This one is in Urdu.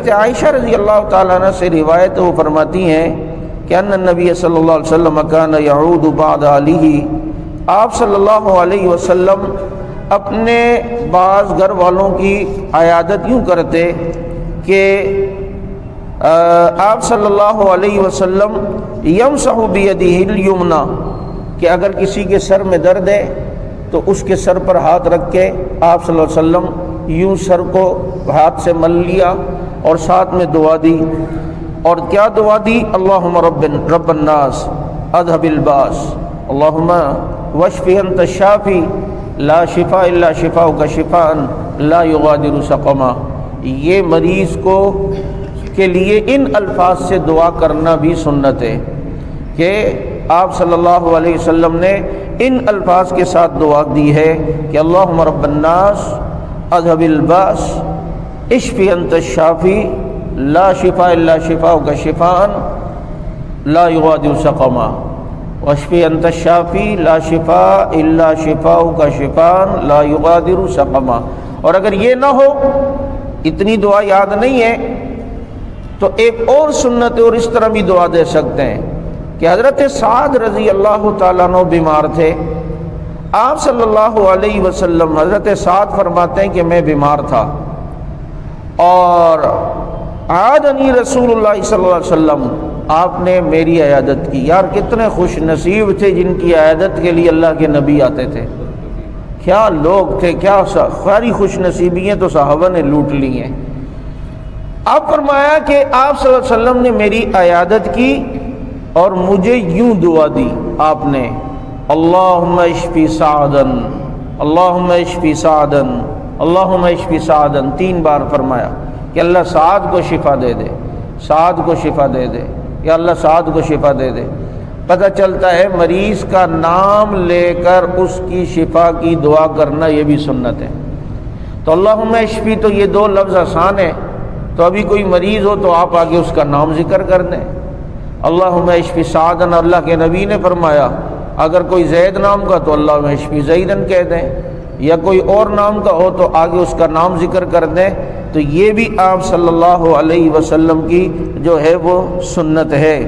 حضرت عائشہ رضی اللہ تعالیٰ عنہ سے روایت وہ فرماتی ہیں کہ ان النبی صلی اللہ علیہ وسلم کان یعود بعد علیہ، آپ صلی اللہ علیہ وسلم اپنے بعض گھر والوں کی عیادت یوں کرتے کہ آپ صلی اللہ علیہ وسلم یمسح بیدہ الیمنی، کہ اگر کسی کے سر میں درد ہے تو اس کے سر پر ہاتھ رکھ کے آپ صلی اللہ علیہ وسلم یوں سر کو ہاتھ سے مل لیا اور ساتھ میں دعا دی. اور کیا دعا دی؟ اللہم رب الناس اذھب الباس اللہم واشف انت الشافی لا شفاء الا شفاؤک شفاء لا یغادر سقما. یہ مریض کو کے لیے ان الفاظ سے دعا کرنا بھی سنت ہے کہ آپ صلی اللہ علیہ وسلم نے ان الفاظ کے ساتھ دعا دی ہے کہ اللہم رب الناس اذھب الباس اشف انت الشافی لا شفاء الا شفاؤک شفاء لا یغادر سقما واشف انت الشافی لا شفاء الا شفاؤک شفاء لا یغادر سقما. اور اگر یہ نہ ہو، اتنی دعا یاد نہیں ہے، تو ایک اور سنت ہے اور اس طرح بھی دعا دے سکتے ہیں کہ حضرت سعد رضی اللہ تعالیٰ عنہ بیمار تھے. آپ صلی اللہ علیہ وسلم، حضرت سعد فرماتے ہیں کہ میں بیمار تھا اور عادنی رسول اللہ صلی اللہ علیہ وسلم، آپ نے میری عیادت کی. یار کتنے خوش نصیب تھے جن کی عیادت کے لیے اللہ کے نبی آتے تھے. کیا لوگ تھے، کیا ساری خوش نصیبیاں تو صحابہ نے لوٹ لی ہیں. آپ فرمایا کہ آپ صلی اللہ علیہ وسلم نے میری عیادت کی اور مجھے یوں دعا دی آپ نے، اللہم اشفی سعدن اللہم اشفی سعدن اللہم اشفی سعدن، 3 بار فرمایا کہ اللہ سعد کو شفا دے دے، سعد کو شفا دے دے، یا اللہ سعد کو شفا دے دے. پتہ چلتا ہے مریض کا نام لے کر اس کی شفا کی دعا کرنا یہ بھی سنت ہے. تو اللہم اشفی تو یہ 2 لفظ آسان ہے، تو ابھی کوئی مریض ہو تو آپ آگے اس کا نام ذکر کر دیں. اللہم اشفی سعدن، اللہ کے نبی نے فرمایا اگر کوئی زید نام کا تو اللہم اشفی زیدن کہہ دیں، یا کوئی اور نام کا ہو تو آگے اس کا نام ذکر کر دیں. تو یہ بھی آپ صلی اللہ علیہ وسلم کی جو ہے وہ سنت ہے.